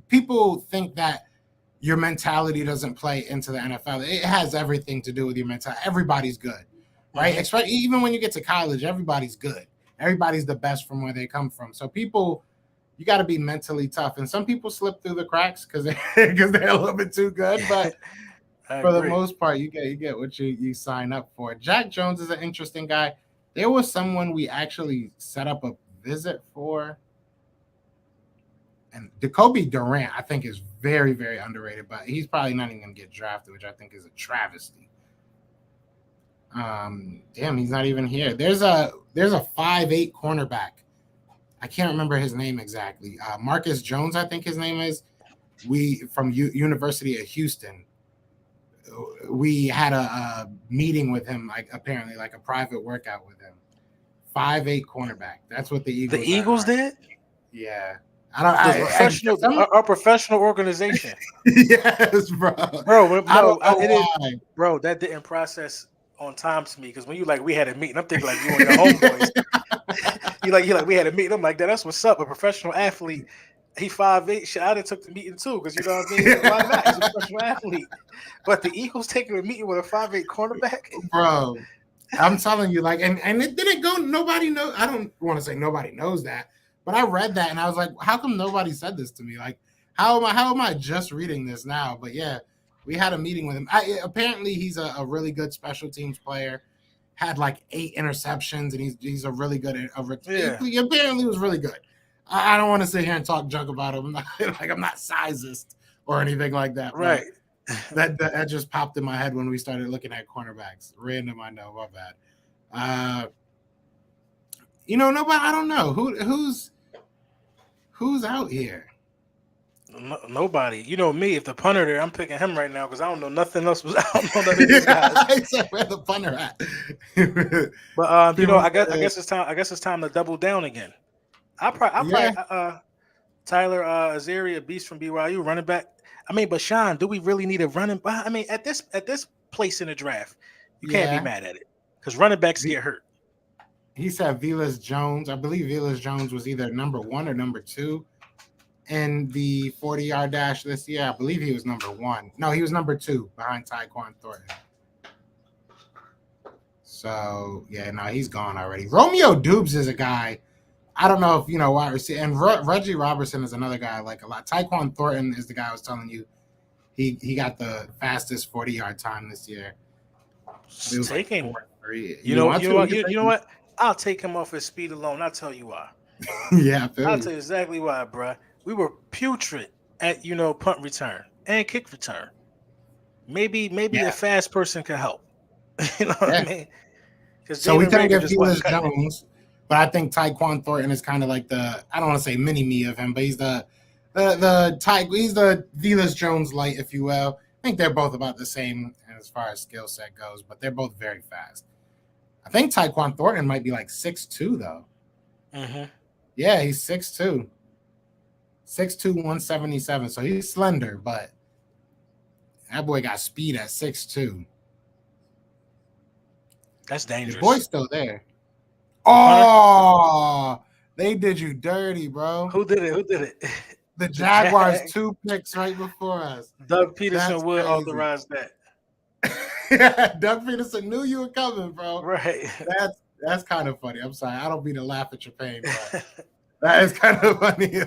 people think that your mentality doesn't play into the NFL. It has everything to do with your mentality. Everybody's good, right? Especially even when you get to college, everybody's good. Everybody's the best from where they come from. So people, you got to be mentally tough. And some people slip through the cracks because they're a little bit too good. But for the most part, you get what you sign up for. Jack Jones is an interesting guy. There was someone we actually set up a visit for. And Jacoby Durant, I think, is very, very underrated, but he's probably not even going to get drafted, which I think is a travesty. Damn, he's not even here. There's a 5'8" cornerback. I can't remember his name exactly. Marcus Jones, I think his name is. We from University of Houston. We had a meeting with him, like apparently like a private workout with him. 5'8" cornerback. That's what the Eagles. The Eagles did. Yeah. Our professional organization. Yes, bro. Bro, no, why. Bro, that didn't process on time to me because when you like we had a meeting, I'm thinking like you and your homeboys. you like we had a meeting. I'm like that's what's up. A professional athlete. He 5'8". Shit, I'd have took the meeting too because you know what I mean. Why not? He's a professional athlete. But the Eagles taking a meeting with a 5'8" cornerback, bro. I'm telling you, like, and it didn't go. Nobody knows. I don't want to say nobody knows that. But I read that and I was like, how come nobody said this to me? Like, how am I just reading this now? But yeah, we had a meeting with him. Apparently he's a really good special teams player. Had like 8 interceptions, and he's a really good. He apparently was really good. I don't want to sit here and talk junk about him. I'm not sizist or anything like that. Right. That just popped in my head when we started looking at cornerbacks. Random, I know, my bad. Nobody. I don't know who's out here. Nobody. You know me. If the punter there, I'm picking him right now because I don't know nothing else. I don't know none of these guys. Except where the punter at. But I guess it's time. I guess it's time to double down again. I probably Tyler Azaria, beast from BYU, running back. I mean, but Sean, do we really need a running back? I mean, at this place in the draft, you can't be mad at it because running backs get hurt. He said Velus Jones. I believe Velus Jones was either number 1 or number 2 in the 40-yard dash this year. I believe he was number 1. No, he was number 2 behind Tyquan Thornton. So, yeah, no, he's gone already. Romeo Dubes is a guy. I don't know if you know why. And Reggie Robertson is another guy I like a lot. Tyquan Thornton is the guy I was telling you. He got the fastest 40-yard time this year. Take him. You know what? I'll take him off his speed alone. I'll tell you why. Yeah, I'll tell you exactly why, bro. We were putrid at punt return and kick return. Maybe a fast person can help. You know what I mean? So we couldn't get Velus Jones, but I think Tyquan Thornton is kind of like I don't want to say mini me of him, but he's the Velus Jones light, if you will. I think they're both about the same as far as skill set goes, but they're both very fast. I think Tyquan Thornton might be like 6'2", though. Mm-hmm. Yeah, he's 6'2". 6'2", 177. So he's slender, but that boy got speed at 6'2". That's dangerous. The boy's still there. Oh, they did you dirty, bro. Who did it? The Jaguars 2 picks right before us. Doug Peterson would authorize that. Yeah, Doug Peterson knew you were coming, bro. Right. That's kind of funny. I'm sorry. I don't mean to laugh at your pain, but that is kind of funny.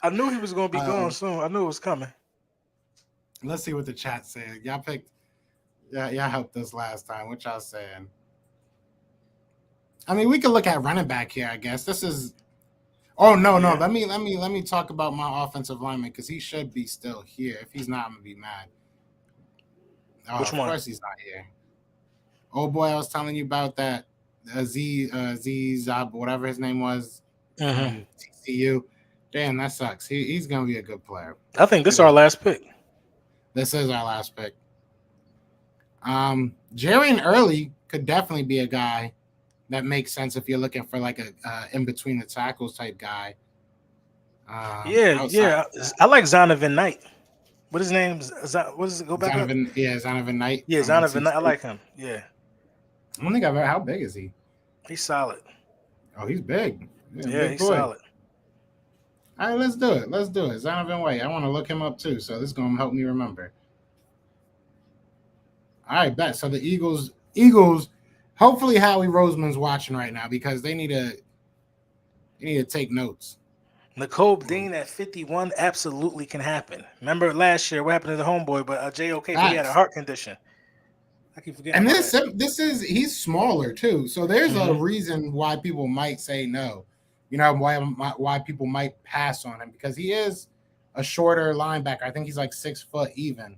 I knew he was going to be gone soon. I knew it was coming. Let's see what the chat said. Y'all picked. Yeah, y'all helped us last time. What y'all saying? I mean, we could look at running back here. I guess this is. Oh no. Let me talk about my offensive lineman because he should be still here. If he's not, I'm gonna be mad. Which one? Of course he's not here. Oh boy, I was telling you about that Zab, whatever his name was. TCU. Damn, that sucks. He's gonna be a good player. I think this is our last pick. This is our last pick. Jarian Early could definitely be a guy that makes sense if you're looking for like a in between the tackles type guy. I like Zonovan Knight. What his name? What does it go back up? Zonovan Knight. Yeah, Zonovan. I like him. Yeah, I don't think I've ever. How big is he? he's solid. Oh, he's big. Yeah, Big he's boy. solid. All right, let's do it. Zonovan White. I want to look him up too, so this is going to help me remember. All right, bet. So the Eagles. Hopefully, Howie Roseman's watching right now because they need to take notes. N'Kobe Dean at 51 absolutely can happen. Remember last year what happened to the homeboy, but JOK, but he had a heart condition. I keep forgetting. And this is he's smaller too, so there's a reason why people might say no. You know why people might pass on him because he is a shorter linebacker. I think he's like 6 foot even.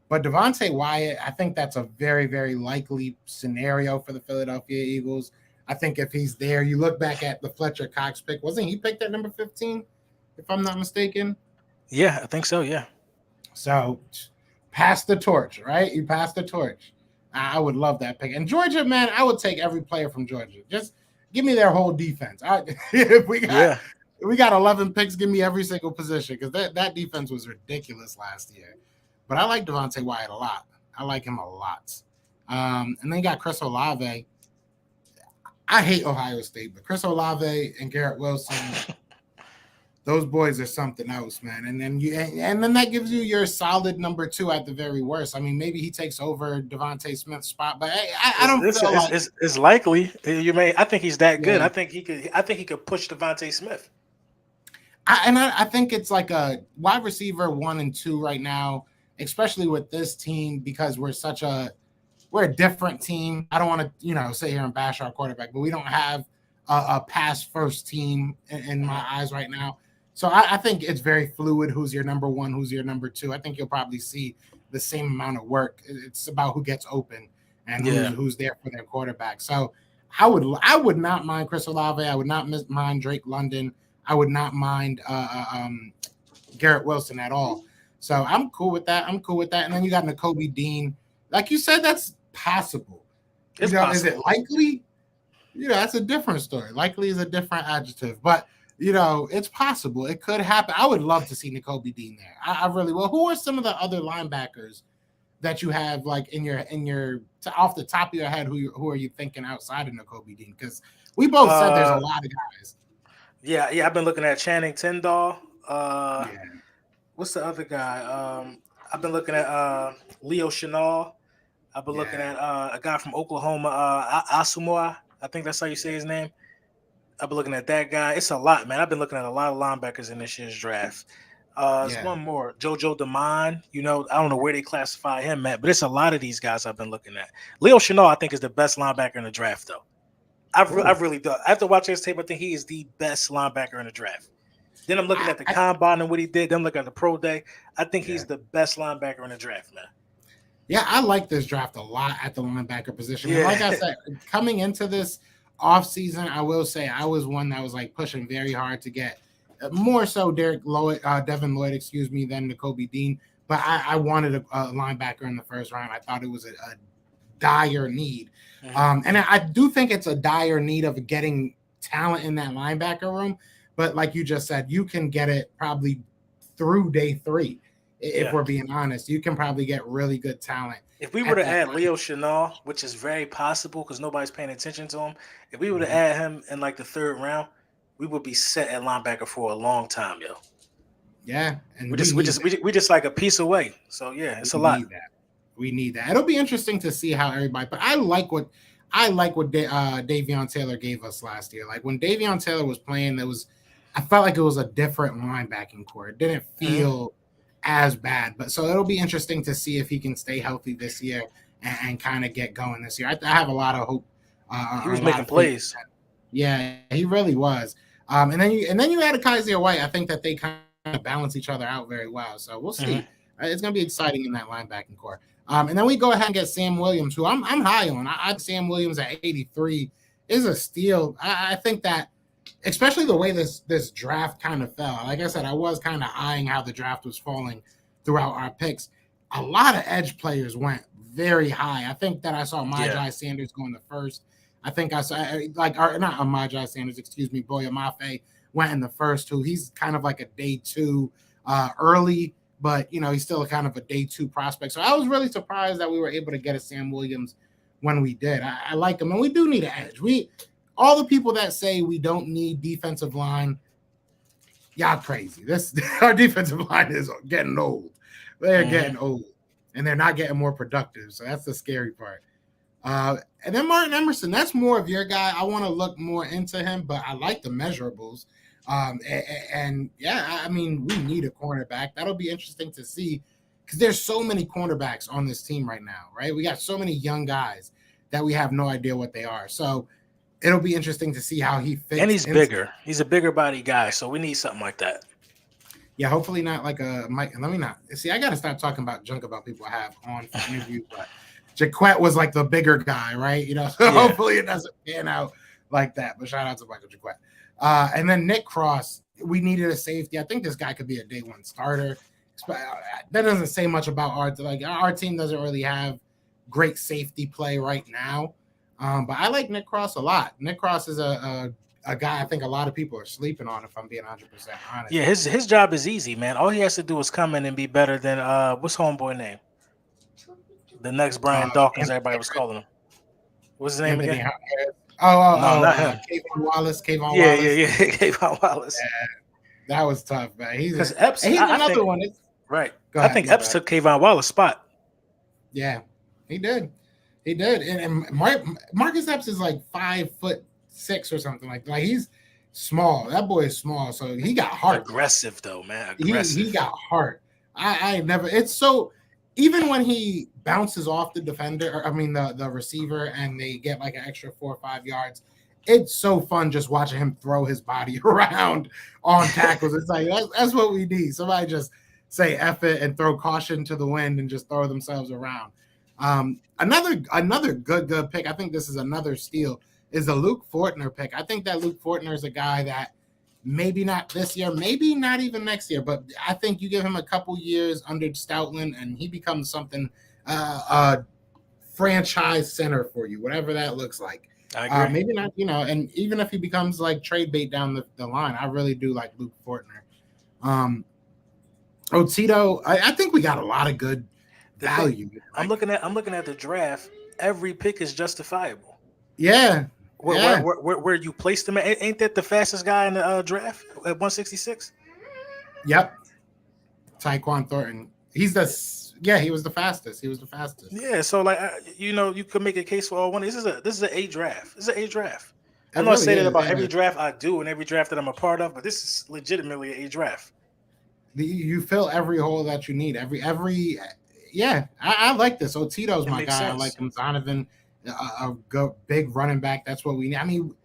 But Devontae Wyatt, I think that's a very, very likely scenario for the Philadelphia Eagles. I think if he's there, you look back at the Fletcher Cox pick. Wasn't he picked at number 15, if I'm not mistaken? Yeah, I think so, yeah. So pass the torch, right? You pass the torch. I would love that pick. And Georgia, man, I would take every player from Georgia. Just give me their whole defense. If we got 11 picks, give me every single position because that defense was ridiculous last year. But I like Devontae Wyatt a lot. I like him a lot. And then you got Chris Olave. I hate Ohio State, but Chris Olave and Garrett Wilson, those boys are something else, man. And then that gives you your solid number 2 at the very worst. I mean, maybe he takes over Devontae Smith's spot, but I don't feel like it's likely. I think he's that good. Yeah. I think he could push Devontae Smith. I think it's like a wide receiver 1 and 2 right now, especially with this team because we're a different team. I don't want to, sit here and bash our quarterback, but we don't have a pass first team in my eyes right now. So I think it's very fluid. Who's your number 1? Who's your number 2? I think you'll probably see the same amount of work. It's about who gets open and who's there for their quarterback. So I would not mind Chris Olave. I would not mind Drake London. I would not mind Garrett Wilson at all. So I'm cool with that. And then you got N'Kobe Dean. Like you said, that's possible. Possible. Is it likely? That's a different story. Likely is a different adjective, but it's possible. It could happen. I would love to see N'Kobe Dean there. I really will. Who are some of the other linebackers that you have like in your off the top of your head? Who are you thinking outside of N'Kobe Dean? Because we both said there's a lot of guys. Yeah. I've been looking at Channing Tindall. What's the other guy? I've been looking at Leo Chenal. I've been looking at a guy from Oklahoma, Asumua. I think that's how you say his name. I've been looking at that guy. It's a lot, man. I've been looking at a lot of linebackers in this year's draft. There's one more, JoJo Damon. I don't know where they classify him at, but it's a lot of these guys I've been looking at. Leo Chenal, I think, is the best linebacker in the draft, though. I really do. After watching his tape, I think he is the best linebacker in the draft. Then I'm looking at the combine and what he did. Then I'm looking at the pro day. I think he's the best linebacker in the draft, man. Yeah, I like this draft a lot at the linebacker position. Yeah. Like I said, coming into this offseason, I will say I was one that was like pushing very hard to get more so Devin Lloyd, than N'Kobe Dean. But I wanted a linebacker in the first round. I thought it was a dire need. And I do think it's a dire need of getting talent in that linebacker room. But like you just said, you can get it probably through day 3. If we're being honest, you can probably get really good talent. If we were to add Leo Chenal, which is very possible because nobody's paying attention to him, if we were to add him in like the 3rd round, we would be set at linebacker for a long time, yo. Yeah, and we just like a piece away. So yeah, it's a lot. We need that. It'll be interesting to see how everybody. But I like what Davion Taylor gave us last year. Like when Davion Taylor was playing, I felt like it was a different linebacking core. It didn't feel as bad, but so it'll be interesting to see if he can stay healthy this year and kind of get going this year. I have a lot of hope. He was making plays. Yeah, he really was. And then you add a Kaiser White. I think that they kind of balance each other out very well. So we'll see. It's going to be exciting in that linebacking core. And then we go ahead and get Sam Williams, who I'm high on. I Sam Williams at 83 is a steal. I think that, especially the way this draft kind of fell. Like I said, I was kind of eyeing how the draft was falling throughout our picks. A lot of edge players went very high. I think that I saw Majai Sanders going the first. I think I saw not Majai Sanders, excuse me, Boya Mafe went in the first 2. He's kind of like a day 2 early but he's still kind of a day 2 prospect. So I was really surprised that we were able to get a Sam Williams when we did. I like him, and we do need an edge. All the people that say we don't need defensive line, y'all crazy. Our defensive line is getting old. They're getting old, and they're not getting more productive. So that's the scary part. And then Martin Emerson, that's more of your guy. I want to look more into him, but I like the measurables. And yeah, I mean, we need a cornerback. That'll be interesting to see because there's so many cornerbacks on this team right now, right? We got so many young guys that we have no idea what they are. So it'll be interesting to see how he fits. And he's bigger. He's a bigger body guy, so we need something like that. Yeah, hopefully not like a Mike. Let me not see. I got to stop talking about junk about people I have on for interviews, but Jaquette was like the bigger guy, right? So hopefully it doesn't pan out like that. But shout out to Michael Jaquette. And then Nick Cross, we needed a safety. I think this guy could be a day 1 starter. That doesn't say much about our team doesn't really have great safety play right now. But I like Nick Cross a lot. Nick Cross is a guy I think a lot of people are sleeping on, if I'm being 100% honest. Yeah, his job is easy, man. All he has to do is come in and be better than what's homeboy name? The next Brian Dawkins, everybody was calling him. What's his name again? Not him. Kayvon Wallace. Yeah. Kayvon Wallace. Yeah, that was tough, man. Because Epps, he's another one. Right. I think Epps took Kayvon Wallace's spot. Yeah, he did. And Marcus Epps is like 5'6" or something like that. He's small. That boy is small, so he got heart. Aggressive though, man. He got heart. I never. It's so. Even when he bounces off the defender, the receiver, and they get like an extra 4 or 5 yards, it's so fun just watching him throw his body around on tackles. It's like that's what we need. Somebody just say F it and throw caution to the wind and just throw themselves around. Another good pick. I think this is another steal. Is the Luke Fortner pick. I think that Luke Fortner is a guy that maybe not this year, maybe not even next year, but I think you give him a couple years under Stoutland and he becomes something, franchise center for you, whatever that looks like. I agree. Maybe not, and even if he becomes like trade bait down the line, I really do like Luke Fortner. Otito, I think we got a lot of good value. I'm looking at the draft. Every pick is justifiable. Yeah. Where you placed him at, ain't that the fastest guy in the draft at 166? Yep. Tyquan Thornton. He was the fastest. Yeah, so you could make a case for all one. This is an A draft. This is an A draft. I'm not not saying that about every draft I do and every draft that I'm a part of, but this is legitimately an A draft. You fill every hole that you need. I like this. Otito's my guy. Sense. I like him. Zonovan, a big running back. That's what we need. I mean,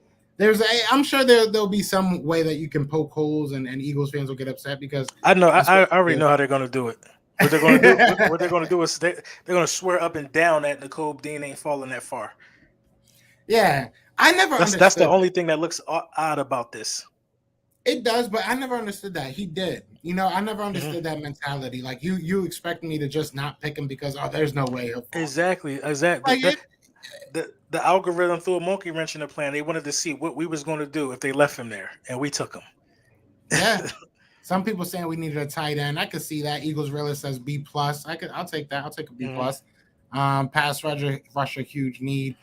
I'm sure there'll be some way that you can poke holes and Eagles fans will get upset because I know I already know how they're going to do it. What they're going to do is they're going to swear up and down that Nicole Dean ain't falling that far. Yeah, I never. That's the only thing that looks odd about this. It does, but I never understood that. He did. I never understood that mentality. Like you expect me to just not pick him because there's no way he'll fall. Exactly. Like the algorithm threw a monkey wrench in the plan. They wanted to see what we was going to do if they left him there, and we took him. Yeah. Some people saying we needed a tight end. I could see that. Eagles realist says B+. I'll take that. I'll take a B+. Pass rusher, huge need.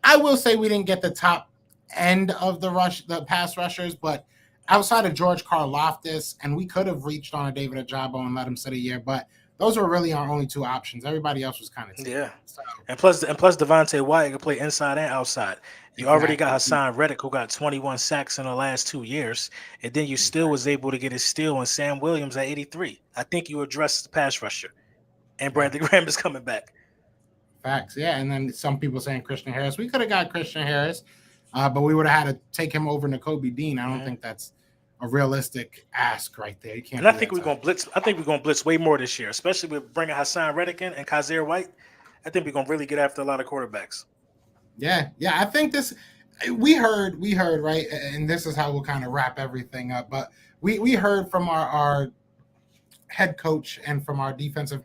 I will say we didn't get the top end of the pass rushers, but outside of George Karlaftis, and we could have reached on a David Ajabo and let him sit a year, but those were really our only 2 options. Everybody else was kind of taken. Yeah. So, and plus Devontae Wyatt can play inside and outside. You already got Hassan Reddick, who got 21 sacks in the last 2 years, and then you still was able to get his steal and Sam Williams at 83. I think you addressed the pass rusher, and Brandon Graham is coming back. Facts, yeah. And then some people saying Christian Harris. We could have got Christian Harris, but we would have had to take him over Nakobe Dean. I don't think that's a realistic ask right there. You can't. And I think we're gonna blitz. I think we're gonna blitz way more this year, especially with bringing Hassan Reddick in and Kaiser White. I think we're gonna really get after a lot of quarterbacks. Yeah. I think this. We heard right, and this is how we'll kind of wrap everything up. But we heard from our head coach and from our defensive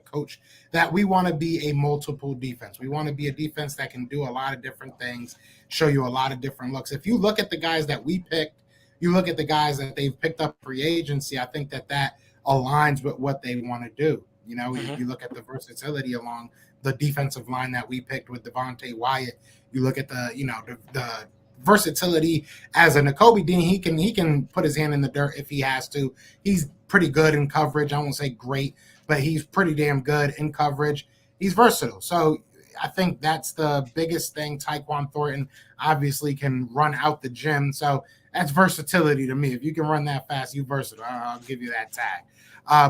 coach that we want to be a multiple defense. We want to be a defense that can do a lot of different things, show you a lot of different looks. If you look at the guys that we picked, you look at the guys that they've picked up free agency, I think that aligns with what they want to do. You know, you look at the versatility along the defensive line that we picked with Devontae Wyatt. You look at the versatility as a Nakobe Dean. He can put his hand in the dirt if he has to. He's pretty good in coverage. I won't say great, but he's pretty damn good in coverage. He's versatile. So I think that's the biggest thing. Tyquan Thornton obviously can run out the gym. So that's versatility to me. If you can run that fast, you versatile. I'll give you that tag.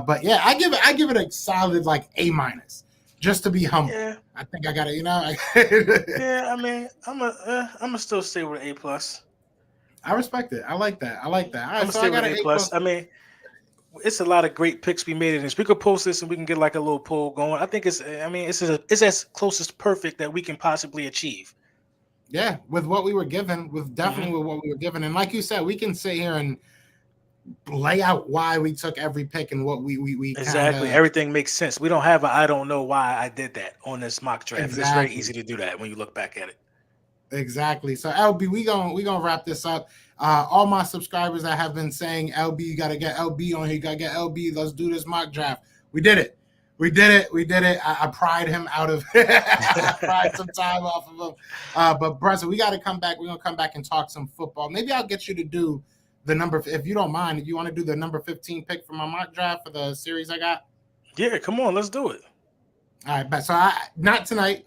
But yeah, I give it a solid like A-, just to be humble. Yeah. I think I got it. You know. Yeah, I mean, I'm gonna still stay with an A+. I respect it. I like that. All right, I'm gonna so stay I with got an an A+. A+. I mean, it's a lot of great picks we made in this. We could post this and we can get like a little poll going. I think it's as close as perfect that we can possibly achieve. Yeah, with what we were given, with what we were given, and like you said, we can sit here and lay out why we took every pick and what we Exactly. kinda, Everything makes sense. We don't have I don't know why I did that on this mock draft. exactly. It's very easy to do that when you look back at it. Exactly. So LB, we gonna wrap this up. All my subscribers that have been saying, LB, you gotta get LB on here. You gotta get LB. Let's do this mock draft. We did it. We did it. I pried him out of I pried some time off of him. But Brunson, we gotta come back. We're gonna come back and talk some football. Maybe I'll get you to do the number, if you don't mind, if you want to do the number 15 pick for my mock draft for the series I got. Yeah, come on, let's do it. All right, but so not tonight.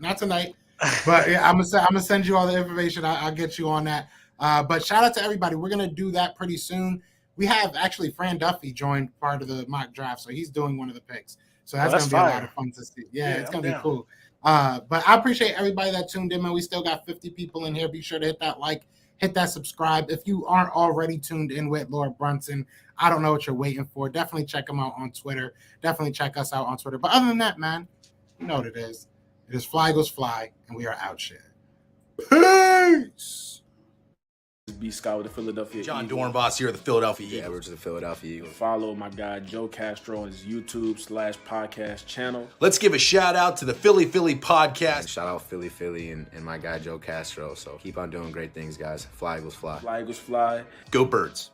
But yeah, I'm gonna send you all the information. I'll get you on that. But shout out to everybody. We're gonna do that pretty soon. We have actually Fran Duffy joined part of the mock draft, so he's doing one of the picks. So that's gonna be a lot of fun to see. Yeah, it's gonna be cool. But I appreciate everybody that tuned in, man. We still got 50 people in here. Be sure to hit that like, hit that subscribe. If you aren't already tuned in with Lord Brunson, I don't know what you're waiting for. Definitely check him out on Twitter. Definitely check us out on Twitter. But other than that, man, you know what it is. It is Fly Goes Fly, and we are out here. Peace. B. Scott with the Philadelphia John Eagles. Dornbos here, the Philadelphia Eagles. Edwards of the Philadelphia Eagles. Follow my guy Joe Castro on his YouTube/podcast channel. Let's give a shout out to the Philly podcast. Shout out Philly and my guy Joe Castro. So keep on doing great things, guys. Fly Eagles Fly. Fly Eagles Fly. Go Birds.